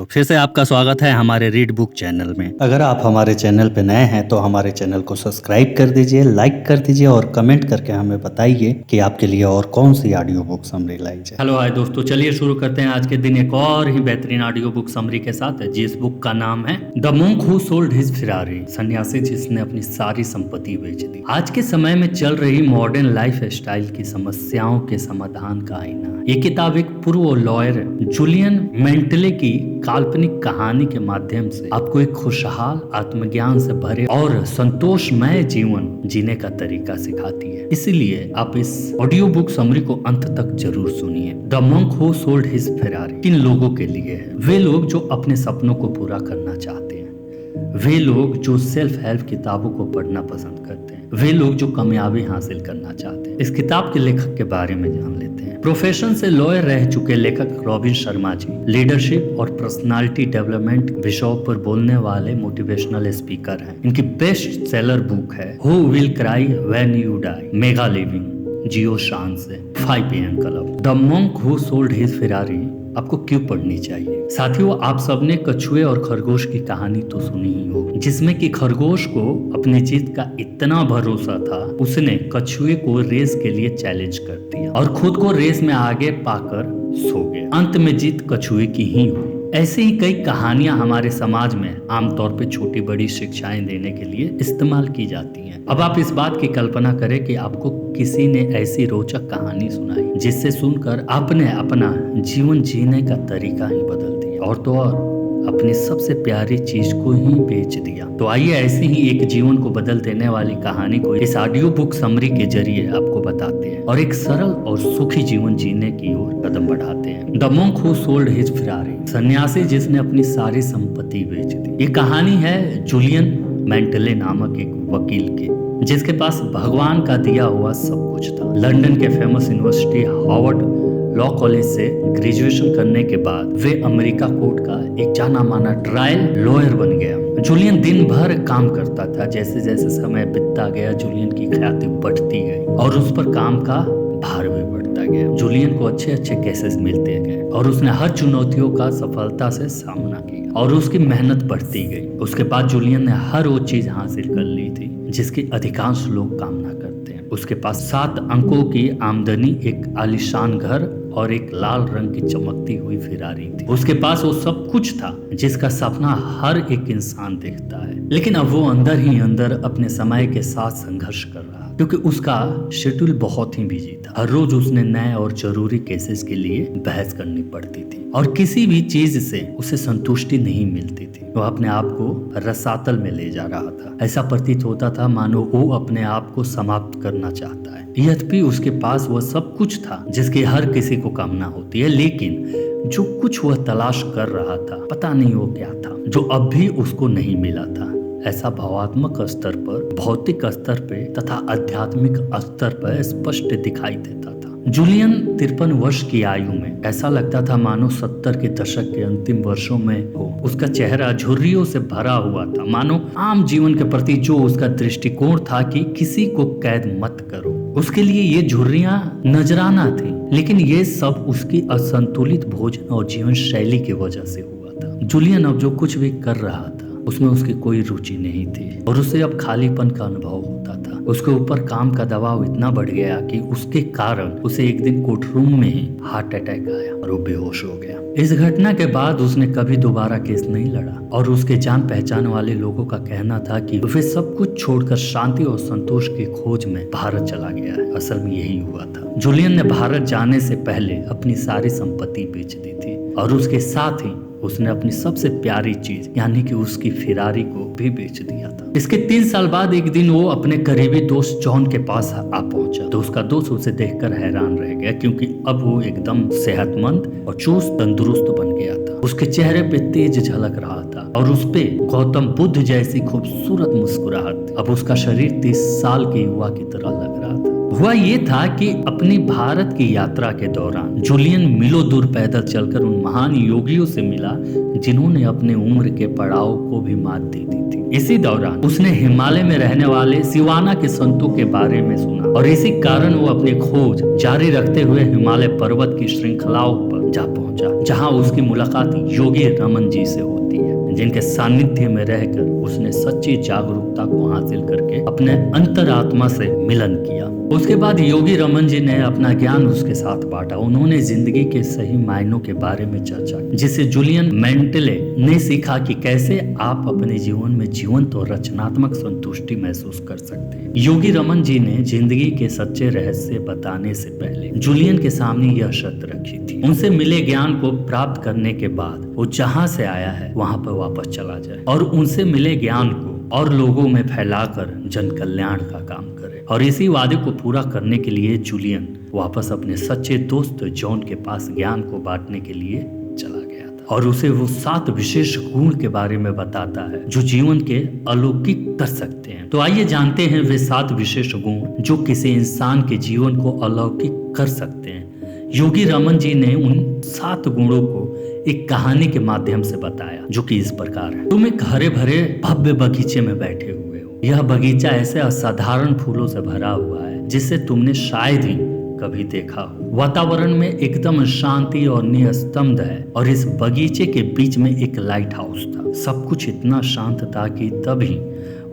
तो फिर से आपका स्वागत है हमारे रीड बुक चैनल में। अगर आप हमारे चैनल पे नए हैं तो हमारे चैनल को सब्सक्राइब कर दीजिए, लाइक कर दीजिए और कमेंट करके हमें बताइए कि आपके लिए और कौन सी ऑडियो बुक समरी लाई जाए। हेलो हाय दोस्तों, चलिए शुरू करते हैं आज के दिन एक और ही बेहतरीन ऑडियो बुक समरी के साथ, जिस बुक का नाम है the monk who sold his Ferrari, सन्यासी जिसने अपनी सारी संपत्ति बेच दी। आज के समय में चल रही मॉडर्न लाइफ स्टाइल की समस्याओं के समाधान का आईना। ये किताब एक पूर्व लॉयर जूलियन मेंटले की काल्पनिक कहानी के माध्यम से आपको एक खुशहाल आत्मज्ञान से भरे और संतोषमय जीवन जीने का तरीका सिखाती है। इसीलिए आप इस ऑडियो बुक समरी को अंत तक जरूर सुनिए। The monk who sold his Ferrari किन लोगों के लिए है? वे लोग जो अपने सपनों को पूरा करना चाहते हैं, वे लोग जो सेल्फ हेल्प किताबों को पढ़ना पसंद करते हैं, वे लोग जो कामयाबी हासिल करना चाहते हैं। इस किताब के लेखक के बारे में जान लेते हैं। प्रोफेशन से लॉयर रह चुके लेखक रॉबिन शर्मा जी लीडरशिप और पर्सनालिटी डेवलपमेंट विषयों पर बोलने वाले मोटिवेशनल स्पीकर हैं। इनकी बेस्ट सेलर बुक है who will cry when you die, mega living जियो शान से 5 PM club. The monk who sold his Ferrari आपको क्यों पढ़नी चाहिए? साथियों, आप सबने कछुए और खरगोश की कहानी तो सुनी ही होगी, जिसमें कि खरगोश को अपनी जीत का इतना भरोसा था, उसने कछुए को रेस के लिए चैलेंज कर दिया और खुद को रेस में आगे पाकर सो गया। अंत में जीत कछुए की ही हुई। ऐसे ही कई कहानियां हमारे समाज में आमतौर पे छोटी बड़ी शिक्षाएं देने के लिए इस्तेमाल की जाती हैं। अब आप इस बात की कल्पना करें कि आपको किसी ने ऐसी रोचक कहानी सुनाई जिससे सुनकर आपने अपना जीवन जीने का तरीका ही बदल दिया और तो और अपनी सबसे प्यारी चीज को ही बेच दिया। तो आइए ऐसे ही एक जीवन को बदल देने वाली कहानी को इस ऑडियो बुक समरी के जरिए आपको बताते हैं और एक सरल और सुखी जीवन जीने की ओर कदम बढ़ाते हैं। The monk who sold his Ferrari, सन्यासी जिसने अपनी सारी संपत्ति बेच दी। ये कहानी है जूलियन मेंटले नामक एक वकील की, जिसके पास भगवान का दिया हुआ सब कुछ था। लंदन के famous university Harvard law college से ग्रेजुएशन करने के बाद वे अमेरिका कोर्ट का एक जाना माना ट्रायल लॉयर बन गया। जूलियन दिन भर काम करता था। जैसे जैसे समय बीतता गया, जूलियन की ख्याति बढ़ती गई और उस पर काम का भार भी बढ़ता गया। जूलियन को अच्छे अच्छे केसेस मिलते गए और उसने हर चुनौतियों का सफलता से सामना किया और उसकी मेहनत बढ़ती गई। उसके बाद जूलियन ने हर वो चीज हासिल कर ली थी जिसकी अधिकांश लोग कामना करते हैं। उसके पास 7 अंकों की आमदनी, एक आलीशान घर और एक लाल रंग की चमकती हुई फेरारी थी। उसके पास वो सब कुछ था जिसका सपना हर एक इंसान देखता है, लेकिन अब वो अंदर ही अंदर अपने समय के साथ संघर्ष कर रहा, क्योंकि उसका शेड्यूल बहुत ही बिजी था। हर रोज उसने नए और जरूरी केसेस के लिए बहस करनी पड़ती थी और किसी भी चीज से उसे संतुष्टि नहीं मिलती थी। वो अपने आप को रसातल में ले जा रहा था। ऐसा प्रतीत होता था मानो वो अपने आप को समाप्त करना चाहता है। यद्यपि उसके पास वह सब कुछ था जिसकी हर किसी को कामना होती है, लेकिन जो कुछ वह तलाश कर रहा था, पता नहीं वो क्या था, जो अब भी उसको नहीं मिला था। ऐसा भावात्मक स्तर पर, भौतिक स्तर पे तथा आध्यात्मिक स्तर पर स्पष्ट दिखाई देता था। जूलियन 53 वर्ष की आयु में ऐसा लगता था मानो 70 के दशक के अंतिम वर्षों में हो। उसका चेहरा झुर्रियों से भरा हुआ था, मानो आम जीवन के प्रति जो उसका दृष्टिकोण था कि किसी को कैद मत करो। उसके लिए ये झुर्रियां नजराना थी, लेकिन ये सब उसकी असंतुलित भोजन और जीवन शैली की वजह से हुआ था। जूलियन अब जो कुछ भी कर रहा था उसमें उसकी कोई रुचि नहीं थी और उसे अब खालीपन का अनुभव होता था। उसके ऊपर काम का दबाव इतना बढ़ गया कि उसके कारण उसे एक दिन कोर्ट रूम में ही हार्ट अटैक आया और वो बेहोश हो गया। इस घटना के बाद उसने कभी दोबारा केस नहीं लड़ा और उसके जान पहचान वाले लोगों का कहना था कि वे सब कुछ छोड़कर शांति और संतोष की खोज में भारत चला गया है। असल में यही हुआ था। जूलियन ने भारत जाने से पहले अपनी सारी संपत्ति बेच दी थी और उसके साथ ही उसने अपनी सबसे प्यारी चीज यानी कि उसकी फेरारी को भी बेच दिया था। इसके 3 साल बाद एक दिन वो अपने करीबी दोस्त जॉन के पास आ पहुंचा तो उसका दोस्त उसे देखकर हैरान रह गया, क्योंकि अब वो एकदम सेहतमंद और चुस्त तंदुरुस्त बन गया था। उसके चेहरे पे तेज झलक रहा था और उस पे गौतम बुद्ध जैसी खूबसूरत मुस्कुराहट। अब उसका शरीर 30 साल के युवा की तरह लग रहा था। हुआ ये था कि अपनी भारत की यात्रा के दौरान जूलियन मीलों दूर पैदल चलकर उन महान योगियों से मिला जिन्होंने अपने उम्र के पड़ाव को भी मात दे दी थी। इसी दौरान उसने हिमालय में रहने वाले सिवाना के संतों के बारे में सुना और इसी कारण वो अपनी खोज जारी रखते हुए हिमालय पर्वत की श्रृंखलाओं पर जा पहुंचा, जहां उसकी मुलाकात योगी रमन जी से होती है, जिनके सानिध्य में रहकर उसने सच्ची जागरूकता को हासिल करके अपने अंतरात्मा से मिलन किया। उसके बाद योगी रमन जी ने अपना ज्ञान उसके साथ बांटा। उन्होंने जिंदगी के सही मायनों के बारे में चर्चा की, जिससे जूलियन मेंटले ने सीखा कि कैसे आप अपने जीवन में जीवंत और रचनात्मक संतुष्टि महसूस कर सकते हैं। योगी रमन जी ने जिंदगी के सच्चे रहस्य बताने से पहले जूलियन के सामने यह शर्त रखी थी, उनसे मिले ज्ञान को प्राप्त करने के बाद वो जहाँ से आया है वहाँ पर वापस चला जाए और उनसे मिले ज्ञान को और लोगों में फैलाकर जन कल्याण का काम करे। और इसी वादे को पूरा करने के लिए जूलियन वापस अपने सच्चे दोस्त जॉन के पास ज्ञान को बांटने के लिए चला गया था और उसे वो 7 विशेष गुण के बारे में बताता है जो जीवन के अलौकिक कर सकते हैं। तो आइए जानते हैं वे 7 विशेष गुण जो किसी इंसान के जीवन को अलौकिक कर सकते हैं। योगी रमन जी ने उन 7 गुणों को एक कहानी के माध्यम से बताया जो कि इस प्रकार है। तुम एक हरे भरे भव्य बगीचे में बैठे हुए हो। यह बगीचा ऐसे असाधारण फूलों से भरा हुआ है जिसे तुमने शायद ही कभी देखा हो। वातावरण में एकदम शांति और निस्तब्ध है और इस बगीचे के बीच में एक लाइट हाउस था। सब कुछ इतना शांत था कि तभी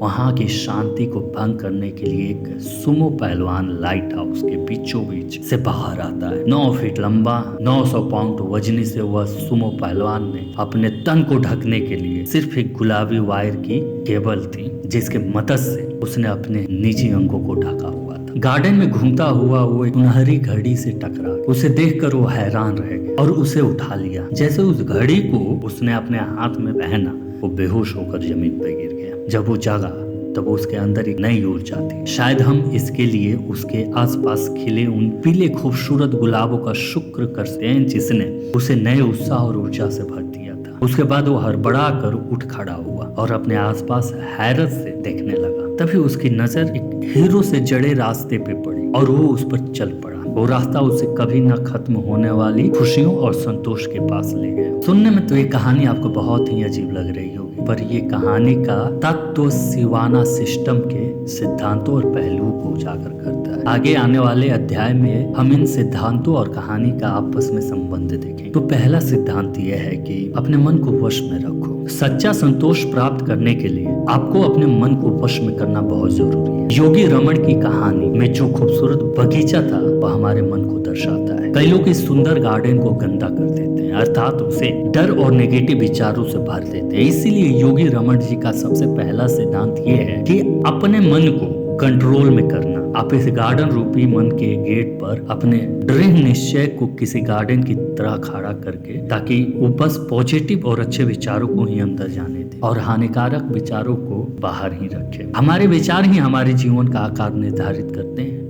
वहां की शांति को भंग करने के लिए एक सुमो पहलवान लाइट हाउस के बीचों बीच से बाहर आता है। 9 फीट लंबा, 900 पाउंड वजनी से वह सुमो पहलवान ने अपने तन को ढकने के लिए सिर्फ एक गुलाबी वायर की केबल थी, जिसके मदद से उसने अपने निजी अंगों को ढका हुआ था। गार्डन में घूमता हुआ वो एक सुनहरी घड़ी से टकरा, उसे देखकर वो हैरान रह गया और उसे उठा लिया। जैसे उस घड़ी को उसने अपने हाथ में पहना, वो बेहोश होकर जमीन पर गिर गया। जब वो जागा तब उसके अंदर एक नई ऊर्जा थी। शायद हम इसके लिए उसके आसपास खिले उन पीले खूबसूरत गुलाबों का शुक्र करते हैं जिसने उसे नए उत्साह और ऊर्जा से भर दिया था। उसके बाद वो हड़बड़ा कर उठ खड़ा हुआ और अपने आसपास हैरत से देखने लगा। तभी उसकी नजर एक हीरो से जड़े रास्ते पे पड़ी और वो उस पर चल पड़ा। वो रास्ता उसे कभी न खत्म होने वाली खुशियों और संतोष के पास ले गया। सुनने में तो ये कहानी आपको बहुत ही अजीब लग रही होगी, पर ये कहानी का तत्व सिवाना सिस्टम के सिद्धांतों और पहलुओं को उजागर करता है। आगे आने वाले अध्याय में हम इन सिद्धांतों और कहानी का आपस में संबंध देखेंगे। तो पहला सिद्धांत यह है कि अपने मन को वश में रखो। सच्चा संतोष प्राप्त करने के लिए आपको अपने मन को वश में करना बहुत जरूरी है। योगी रमन की कहानी में जो खूबसूरत बगीचा था वह हमारे मन को दर्शाता है। कई लोग इस सुंदर गार्डन को गंदा कर देते हैं, अर्थात उसे डर और नेगेटिव विचारों से भर देते हैं। इसीलिए योगी रमन जी का सबसे पहला सिद्धांत ये है कि अपने मन को कंट्रोल में करना। आप इस गार्डन रूपी मन के गेट पर अपने दृढ़ निश्चय को किसी गार्डन की तरह खड़ा करके, ताकि वो बस पॉजिटिव और अच्छे विचारों को ही अंदर जाने दे और हानिकारक विचारों को बाहर ही रखे। हमारे विचार ही हमारे जीवन का आकार निर्धारित करते हैं।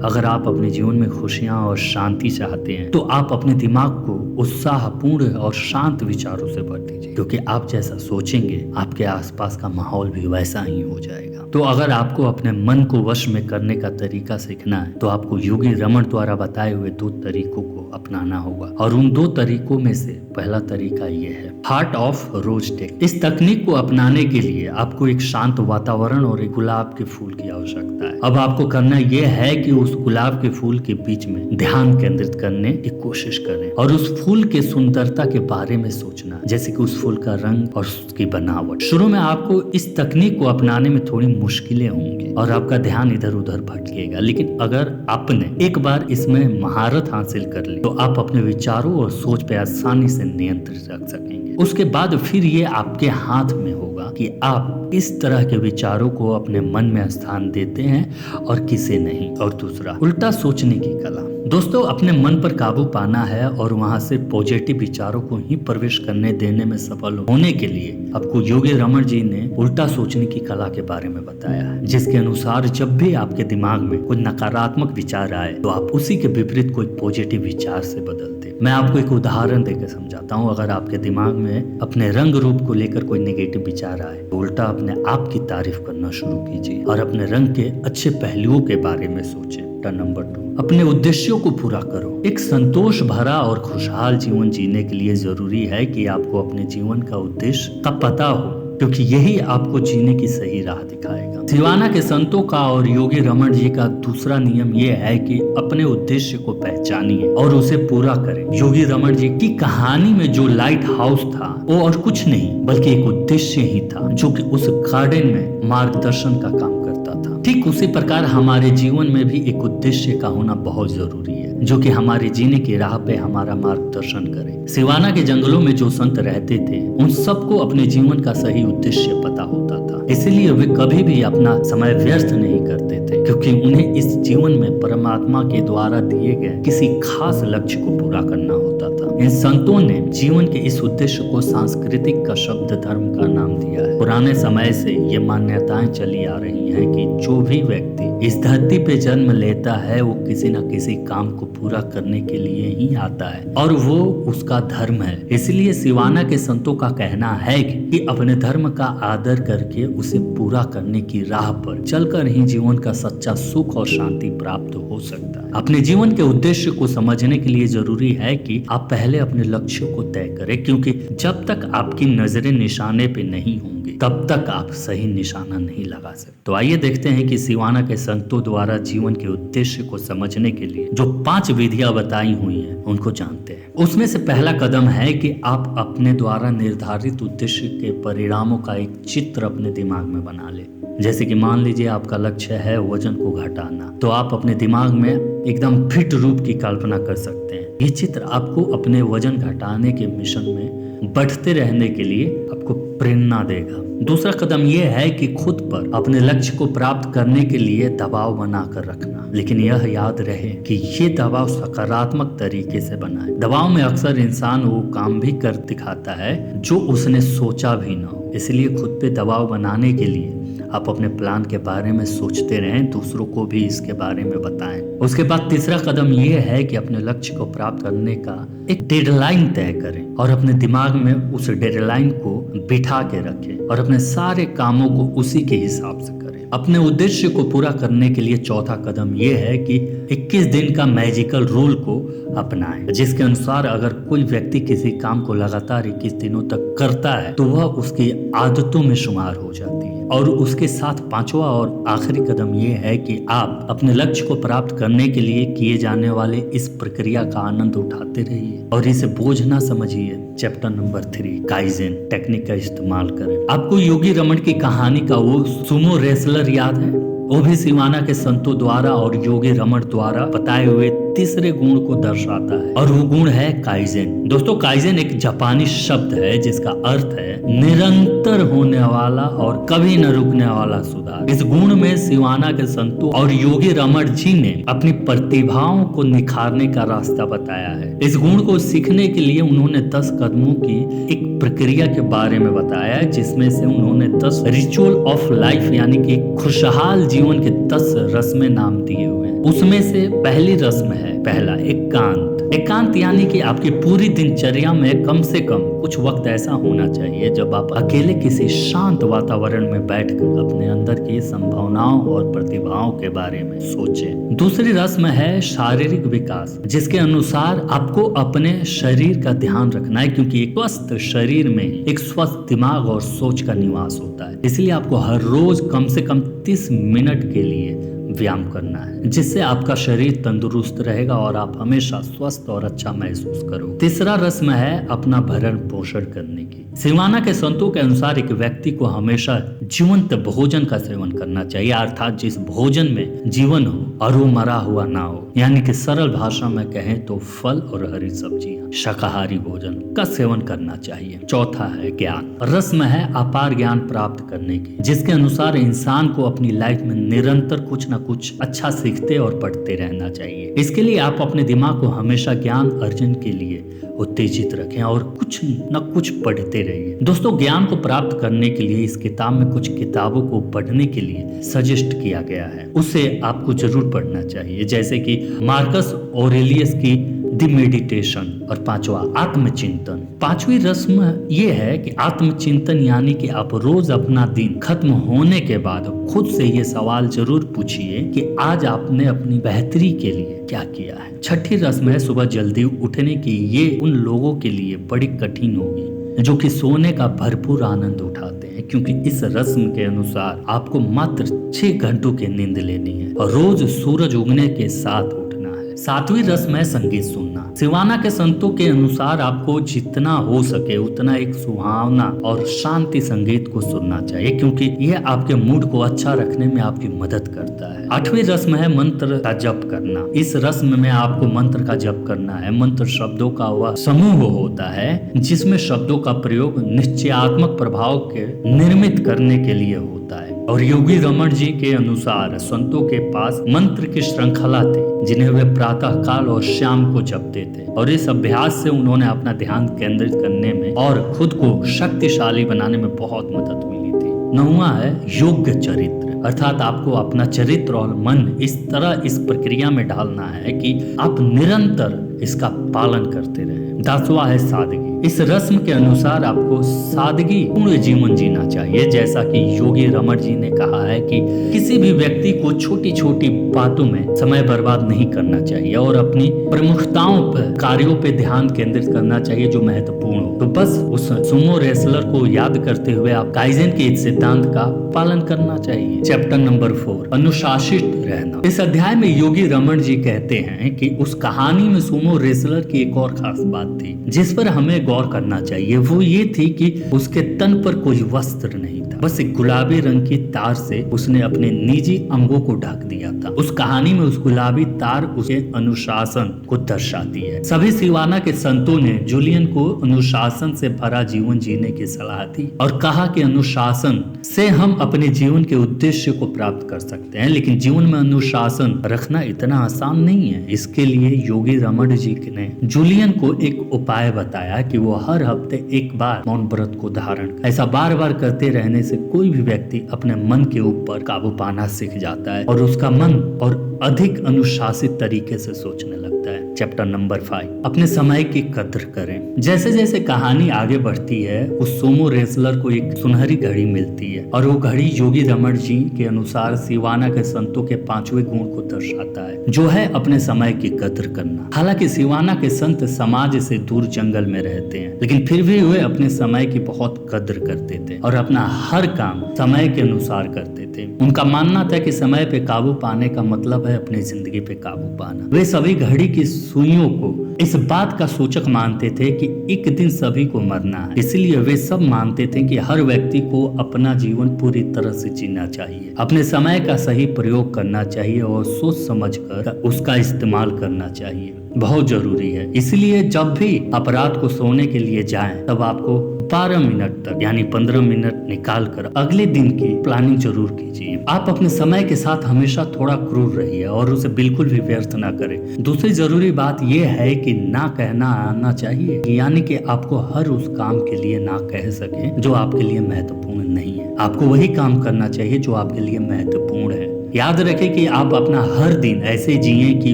अगर आप अपने जीवन में खुशियां और शांति चाहते हैं तो आप अपने दिमाग को उत्साहपूर्ण और शांत विचारों से भर दीजिए, क्योंकि आप जैसा सोचेंगे आपके आसपास का माहौल भी वैसा ही हो जाएगा। तो अगर आपको अपने मन को वश में करने का तरीका सीखना है तो आपको योगी रमन द्वारा बताए हुए 2 तरीकों को अपनाना होगा। और उन 2 तरीकों में से पहला तरीका ये है, हार्ट ऑफ रोज टेक। इस तकनीक को अपनाने के लिए आपको एक शांत वातावरण और एक गुलाब के फूल की आवश्यकता है। अब आपको करना यह है कि उस गुलाब के फूल के बीच में ध्यान केंद्रित करने की कोशिश करें और उस फूल के सुंदरता के बारे में सोचना, जैसे कि उस फूल का रंग और उसकी बनावट। शुरू में आपको इस तकनीक को अपनाने में थोड़ी मुश्किलें होंगी और आपका ध्यान इधर उधर भटकेगा, लेकिन अगर आपने एक बार इसमें महारत हासिल कर ली तो आप अपने विचारों और सोच पे आसानी से नियंत्रित रख सकेंगे। उसके बाद फिर ये आपके हाथ में होगा कि आप इस तरह के विचारों को अपने मन में स्थान देते हैं और किसे नहीं। और दूसरा, उल्टा सोचने की कला। दोस्तों, अपने मन पर काबू पाना है और वहां से पॉजिटिव विचारों को ही प्रवेश करने देने में सफल होने के लिए आपको योगी रमन जी ने उल्टा सोचने की कला के बारे में बताया है, जिसके अनुसार जब भी आपके दिमाग में कोई नकारात्मक विचार आए तो आप उसी के विपरीत कोई पॉजिटिव विचार से बदल दें। मैं आपको एक उदाहरण देकर समझाता हूँ। अगर आपके दिमाग में अपने रंग रूप को लेकर कोई नेगेटिव विचार आए तो उल्टा अपने आप की तारीफ करना शुरू कीजिए और अपने रंग के अच्छे पहलुओं के बारे में सोचें। नंबर 2, अपने उद्देश्यों को पूरा करो। एक संतोष भरा और खुशहाल जीवन जीने के लिए जरूरी है कि आपको अपने जीवन का उद्देश्य का पता हो, क्योंकि यही आपको जीने की सही राह दिखाएगा। सिवाना के संतों का और योगी रमन जी का दूसरा नियम ये है कि अपने उद्देश्य को पहचानिए और उसे पूरा करें। योगी रमन जी की कहानी में जो लाइट हाउस था वो और कुछ नहीं बल्कि एक उद्देश्य ही था, जो कि उस गार्डन में मार्गदर्शन का काम करता था। ठीक उसी प्रकार हमारे जीवन में भी एक उद्देश्य का होना बहुत जरूरी है, जो कि हमारे जीने की राह पे हमारा मार्गदर्शन करे। सिवाना के जंगलों में जो संत रहते थे उन सबको अपने जीवन का सही उद्देश्य पता होता था, इसलिए वे कभी भी अपना समय व्यर्थ नहीं करते थे, क्योंकि उन्हें इस जीवन में परमात्मा के द्वारा दिए गए किसी खास लक्ष्य को पूरा करना होता था। इन संतों ने जीवन के इस उद्देश्य को सांस्कृतिक का शब्द धर्म का नाम दिया है। पुराने समय से ये मान्यताएं चली आ रही हैं कि जो भी व्यक्ति इस धरती पे जन्म लेता है वो किसी न किसी काम को पूरा करने के लिए ही आता है और वो उसका धर्म है। इसलिए सिवाना के संतों का कहना है कि अपने धर्म का आदर करके उसे पूरा करने की राह पर चलकर ही जीवन का सच्चा सुख और शांति प्राप्त हो सकता है। अपने जीवन के उद्देश्य को समझने के लिए जरूरी है कि आप पहले अपने लक्ष्य को तय करें, क्योंकि जब तक आपकी नजरें निशाने पे नहीं होंगी तब तक आप सही निशाना नहीं लगा सकते। तो आइए देखते हैं कि सिवाना के संतों द्वारा जीवन के उद्देश्य को समझने के लिए जो 5 विधियां बताई हुई हैं उनको जानते हैं। उसमें से पहला कदम है कि आप अपने द्वारा निर्धारित उद्देश्य के परिणामों का एक चित्र अपने दिमाग में बना ले। जैसे कि मान लीजिए आपका लक्ष्य है वजन को घटाना, तो आप अपने दिमाग में एकदम फिट रूप की कल्पना कर सकते हैं। ये चित्र आपको अपने वजन घटाने के मिशन में बढ़ते रहने के लिए आपको प्रेरणा देगा। दूसरा कदम यह है कि खुद पर अपने लक्ष्य को प्राप्त करने के लिए दबाव बनाकर रखना, लेकिन यह याद रहे कि ये दबाव सकारात्मक तरीके से बनाए। दबाव में अक्सर इंसान वो काम भी कर दिखाता है जो उसने सोचा भी ना हो, इसलिए खुद पे दबाव बनाने के लिए आप अपने प्लान के बारे में सोचते रहें, दूसरों को भी इसके बारे में बताएं। उसके बाद तीसरा कदम ये है कि अपने लक्ष्य को प्राप्त करने का एक डेडलाइन तय करें और अपने दिमाग में उस डेडलाइन को बिठा के रखें और अपने सारे कामों को उसी के हिसाब से करें। अपने उद्देश्य को पूरा करने के लिए चौथा कदम ये है कि 21 दिन का मैजिकल रूल को अपनाएं, जिसके अनुसार अगर कोई व्यक्ति किसी काम को लगातार 21 दिनों तक करता है तो वह उसकी आदतों में शुमार हो जाती है। और उसके साथ पांचवा और आखिरी कदम ये है कि आप अपने लक्ष्य को प्राप्त करने के लिए किए जाने वाले इस प्रक्रिया का आनंद उठाते रहिए और इसे बोझ ना समझिए। चैप्टर नंबर 3 काइजेन टेक्निक का इस्तेमाल करें। आपको योगी रमन की कहानी का वो सुमो रेसलर याद है? वो भी सिवाना के संतों द्वारा और योगी रमन द्वारा बताए हुए तीसरे गुण को दर्शाता है और वो गुण है काइजेन। दोस्तों, काइजेन एक जापानी शब्द है जिसका अर्थ है निरंतर होने वाला और कभी न रुकने वाला सुधार। इस गुण में सिवाना के संतों और योगी रमन जी ने अपनी प्रतिभाओं को निखारने का रास्ता बताया है। इस गुण को सीखने के लिए उन्होंने 10 कदमों की एक प्रक्रिया के बारे में बताया है, जिसमें से उन्होंने 10 रिचुअल ऑफ लाइफ यानी कि खुशहाल जीवन के 10 रस्में नाम दिए हुए हैं। उसमें से पहली रस्म है पहला एकांत। एकांत यानी कि आपकी पूरी दिनचर्या में कम से कम कुछ वक्त ऐसा होना चाहिए जब आप अकेले किसी शांत वातावरण में बैठकर अपने अंदर की संभावनाओं और प्रतिभाओं के बारे में सोचें। दूसरी रस्म है शारीरिक विकास, जिसके अनुसार आपको अपने शरीर का ध्यान रखना है, क्योंकि एक स्वस्थ शरीर में एक स्वस्थ दिमाग और सोच का निवास होता है। इसलिए आपको हर रोज कम से कम 30 मिनट के लिए व्यायाम करना है, जिससे आपका शरीर तंदुरुस्त रहेगा और आप हमेशा स्वस्थ और अच्छा महसूस करोगे। तीसरा रस्म है अपना भरण पोषण करने की। सिवाना के संतों के अनुसार एक व्यक्ति को हमेशा जीवंत भोजन का सेवन करना चाहिए, अर्थात जिस भोजन में जीवन हो और वो मरा हुआ ना हो, यानी कि सरल भाषा में कहें तो फल और हरी सब्जियां, शाकाहारी भोजन का सेवन करना चाहिए। चौथा है ज्ञान। रस्म है अपार ज्ञान प्राप्त करने की, जिसके अनुसार इंसान को अपनी लाइफ में निरंतर कुछ न कुछ अच्छा सीखते और पढ़ते रहना चाहिए। इसके लिए आप अपने दिमाग को हमेशा ज्ञान अर्जन के लिए उत्तेजित रखें और कुछ न कुछ पढ़ते रहिए। दोस्तों, ज्ञान को प्राप्त करने के लिए इस किताब में कुछ किताबों को पढ़ने के लिए सजेस्ट किया गया है, उसे आपको जरूर पढ़ना चाहिए, जैसे कि मार्कस ऑरेलियस की द मेडिटेशन और पांचवा आत्मचिंतन। पांचवी रस्म ये है कि आत्मचिंतन यानी कि आप रोज अपना दिन खत्म होने के बाद खुद से ये सवाल जरूर पूछिए कि आज आपने अपनी बेहतरी के लिए क्या किया है। छठी रस्म है सुबह जल्दी उठने की। ये उन लोगों के लिए बड़ी कठिन होगी जो कि सोने का भरपूर आनंद उठाते हैं। हैं, क्योंकि इस रस्म के अनुसार आपको मात्र 6 घंटों की नींद लेनी है और रोज सूरज उगने के साथ उठना है। 7वीं रस्म है संगीत सुनना। सिवाना के संतों के अनुसार आपको जितना हो सके उतना एक सुहावना और शांति संगीत को सुनना चाहिए, क्योंकि यह आपके मूड को अच्छा रखने में आपकी मदद करता है। 8वीं रस्म है मंत्र का जप करना। इस रस्म में आपको मंत्र का जप करना है। मंत्र शब्दों का वह समूह होता है जिसमें शब्दों का प्रयोग निश्चयात्मक प्रभाव के निर्मित करने के लिए होता है। और योगी रमन जी के अनुसार संतों के पास मंत्र की श्रृंखला थी जिन्हें वे प्रातः काल और शाम को जपते थे, और इस अभ्यास से उन्होंने अपना ध्यान केंद्रित करने में और खुद को शक्तिशाली बनाने में बहुत मदद मिली थी। 9वां है योग्य चरित्र, अर्थात आपको अपना चरित्र और मन इस तरह इस प्रक्रिया में डालना है कि आप निरंतर इसका पालन करते रहें। 10वां है सादगी। इस रस्म के अनुसार आपको सादगी पूर्ण जीवन जीना चाहिए, जैसा कि योगी रमन जी ने कहा है कि किसी भी व्यक्ति को छोटी छोटी बातों में समय बर्बाद नहीं करना चाहिए और अपनी प्रमुखताओं पर कार्यों पे ध्यान केंद्रित करना चाहिए जो महत्वपूर्ण हो। तो बस उस सुमो रेसलर को याद करते हुए आप काइजेन के इस सिद्धांत का पालन करना चाहिए। चैप्टर नंबर 4, अनुशासित रहना। इस अध्याय में योगी रमन जी कहते हैं कि उस कहानी में सुमो रेसलर की एक और खास बात थी जिस पर हमें गौर करना चाहिए। वो ये थी कि उसके तन पर कोई वस्त्र नहीं था, बस एक गुलाबी रंग की तार से उसने अपने निजी अंगों को ढक दिया था। उस कहानी में उस गुलाबी तार उसके अनुशासन को दर्शाती है। सभी सिवाना के संतों ने जूलियन को अनुशासन से भरा जीवन जीने की सलाह दी और कहा कि अनुशासन से हम अपने जीवन के उद्देश्य को प्राप्त कर सकते हैं, लेकिन जीवन में अनुशासन रखना इतना आसान नहीं है। इसके लिए योगी रमन जी ने जूलियन को एक उपाय बताया कि वो हर हफ्ते एक बार मौन व्रत को धारण करे। ऐसा बार बार करते रहने से कोई भी व्यक्ति अपने मन के ऊपर काबू पाना सीख जाता है और उसका मन और अधिक अनुशासित तरीके से सोचने लगता है। चैप्टर नंबर 5, अपने समय की कद्र करें। जैसे जैसे कहानी आगे बढ़ती है उस सोमो रेसलर को एक सुनहरी घड़ी मिलती है और वो घड़ी योगी रमन जी के अनुसार सिवाना के संतों के 5वें गुण को दर्शाता है, जो है अपने समय की कद्र करना। हालांकि सिवाना के संत समाज से दूर जंगल में रहते हैं, लेकिन फिर भी वे अपने समय की बहुत कद्र करते थे और अपना हर काम समय के अनुसार करते थे। उनका मानना था कि समय पे काबू पाने का मतलब है अपनी जिंदगी पे काबू पाना। वे सभी घड़ी की सुइयों को इस बात का सूचक मानते थे कि एक दिन सभी को मरना है, इसलिए वे सब मानते थे कि हर व्यक्ति को अपना जीवन पूरी तरह से जीना चाहिए, अपने समय का सही प्रयोग करना चाहिए और सोच समझकर उसका इस्तेमाल करना चाहिए। बहुत जरूरी है। इसलिए जब भी आप रात को सोने के लिए जाएं, तब आपको 12 मिनट तक यानी 15 मिनट निकाल कर अगले दिन की प्लानिंग जरूर कीजिए। आप अपने समय के साथ हमेशा थोड़ा क्रूर रहिए और उसे बिल्कुल भी व्यर्थ ना करें। दूसरी जरूरी बात यह है कि ना कहना आना चाहिए, यानी कि आपको हर उस काम के लिए ना कह सके जो आपके लिए महत्वपूर्ण नहीं है। आपको वही काम करना चाहिए जो आपके लिए महत्वपूर्ण है। याद रखें कि आप अपना हर दिन ऐसे जिए कि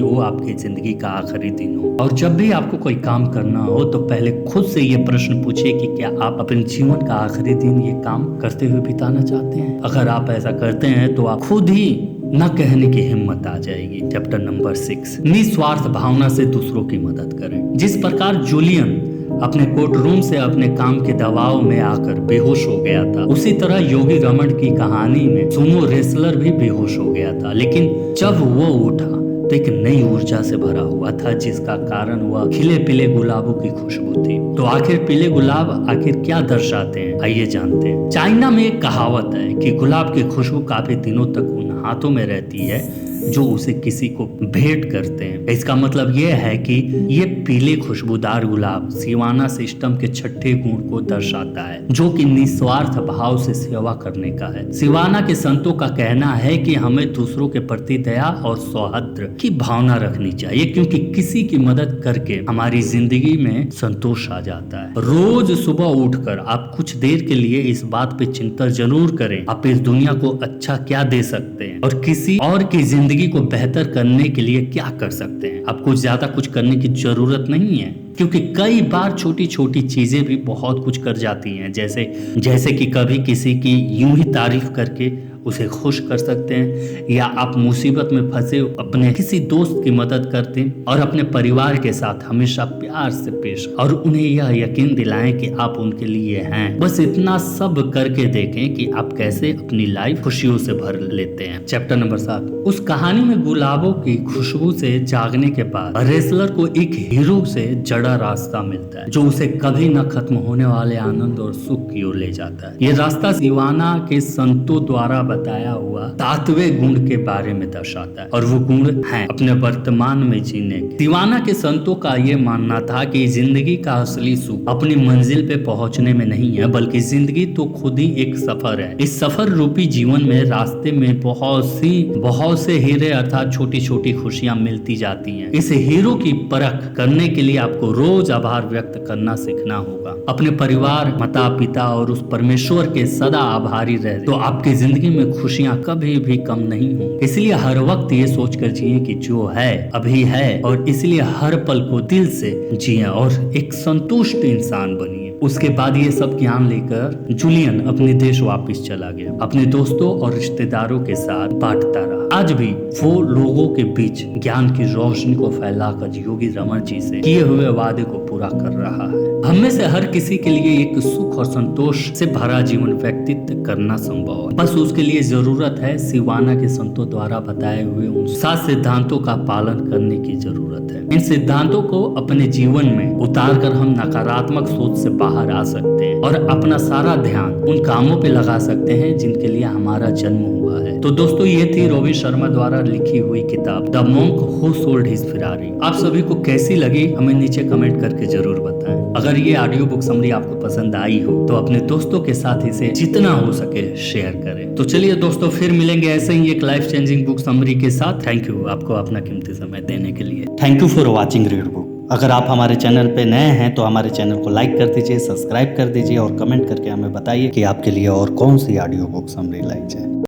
वो आपकी जिंदगी का आखिरी दिन हो। और जब भी आपको कोई काम करना हो तो पहले खुद से ये प्रश्न पूछिए कि क्या आप अपने जीवन का आखिरी दिन ये काम करते हुए बिताना चाहते हैं। अगर आप ऐसा करते हैं तो आप खुद ही न कहने की हिम्मत आ जाएगी। चैप्टर नंबर 6, निस्वार्थ भावना से दूसरों की मदद करें। जिस प्रकार जूलियन अपने कोर्ट रूम से अपने काम के दबाव में आकर बेहोश हो गया था, उसी तरह योगी रमन की कहानी में सुमो रेसलर भी बेहोश हो गया था, लेकिन जब वो उठा तो एक नई ऊर्जा से भरा हुआ था, जिसका कारण वह खिले पीले गुलाबों की खुशबू थी। तो आखिर पीले गुलाब आखिर क्या दर्शाते हैं, आइए जानते हैं। चाइना में एक कहावत है कि गुलाब की खुशबू काफी दिनों तक उन हाथों में रहती है जो उसे किसी को भेंट करते हैं। इसका मतलब यह है कि ये पीले खुशबूदार गुलाब सिवाना सिस्टम के 6ठे गुण को दर्शाता है, जो कि निस्वार्थ भाव से सेवा करने का है। सिवाना के संतों का कहना है कि हमें दूसरों के प्रति दया और सौहार्द की भावना रखनी चाहिए, क्योंकि किसी की मदद करके हमारी जिंदगी में संतोष आ जाता है। रोज सुबह उठकर आप कुछ देर के लिए इस बात पे चिंता जरूर करें आप इस दुनिया को अच्छा क्या दे सकते हैं और किसी और की जिंदगी को बेहतर करने के लिए क्या कर सकते हैं। आपको ज्यादा कुछ करने की जरूरत नहीं है, क्योंकि कई बार छोटी छोटी चीजें भी बहुत कुछ कर जाती हैं। जैसे कि कभी किसी की यूं ही तारीफ करके उसे खुश कर सकते हैं, या आप मुसीबत में फंसे अपने किसी दोस्त की मदद करते और अपने परिवार के साथ हमेशा प्यार से पेश और उन्हें यह यकीन दिलाएं कि आप उनके लिए हैं। बस इतना सब करके देखें कि आप कैसे अपनी लाइफ खुशियों से भर लेते हैं। Chapter number 7। उस कहानी में गुलाबों की खुशबू से जागने के बाद रेसलर को एक हीरो से जड़ा रास्ता मिलता है, जो उसे कभी न खत्म होने वाले आनंद और सुख की ओर ले जाता है। ये रास्ता सिवाना के संतों द्वारा बताया हुआ 7वें गुण के बारे में दर्शाता है, और वो गुण है अपने वर्तमान में जीने के। सिवाना के संतों का ये मानना था कि जिंदगी का असली सुख अपनी मंजिल पे पहुंचने में नहीं है, बल्कि जिंदगी तो खुद ही एक सफर है। इस सफर रूपी जीवन में रास्ते में बहुत से हीरे अर्थात छोटी छोटी खुशियां मिलती जाती हैं। इस हीरो की परख करने के लिए आपको रोज आभार व्यक्त करना सीखना होगा। अपने परिवार, माता पिता और उस परमेश्वर के सदा आभारी रहे तो आपकी जिंदगी में खुशियां कभी भी कम नहीं होंगी। इसलिए हर वक्त ये सोचकर जिए कि जो है अभी है, और इसलिए हर पल को दिल से जिए और एक संतुष्ट इंसान बनिए। उसके बाद ये सब ज्ञान लेकर जूलियन अपने देश वापस चला गया, अपने दोस्तों और रिश्तेदारों के साथ बांटता रहा। आज भी वो लोगों के बीच ज्ञान की रोशनी को फैलाकर योगी रमन जी से किए हुए वादे को पूरा कर रहा है। हम में से हर किसी के लिए एक सुख और संतोष से भरा जीवन व्यतीत करना संभव है। बस उसके लिए जरूरत है सिवाना के संतों द्वारा बताए हुए उन 7 सिद्धांतों का पालन करने की जरूरत है। इन सिद्धांतों को अपने जीवन में उतारकर हम नकारात्मक सोच से बाहर आ सकते हैं और अपना सारा ध्यान उन कामों पे लगा सकते हैं जिनके लिए हमारा जन्म हुआ है। तो दोस्तों, ये थी रोबिन शर्मा द्वारा लिखी हुई किताब the monk who sold his Ferrari. आप सभी को कैसी लगी हमें नीचे कमेंट करके जरूर बताएं। अगर ये ऑडियो बुक समरी आपको पसंद आई हो तो अपने दोस्तों के साथ इसे जितना हो सके शेयर करें। तो चलिए दोस्तों, फिर मिलेंगे ऐसे ही एक लाइफ चेंजिंग बुक समरी के साथ। थैंक यू आपको अपना कीमती समय देने के लिए। Thank you for watching read book. अगर आप हमारे चैनल पे नए हैं तो हमारे चैनल को लाइक कर दीजिए, सब्सक्राइब कर दीजिए और कमेंट करके हमें बताइए कि आपके लिए और कौन सी ऑडियो बुक समरी लाई जाए।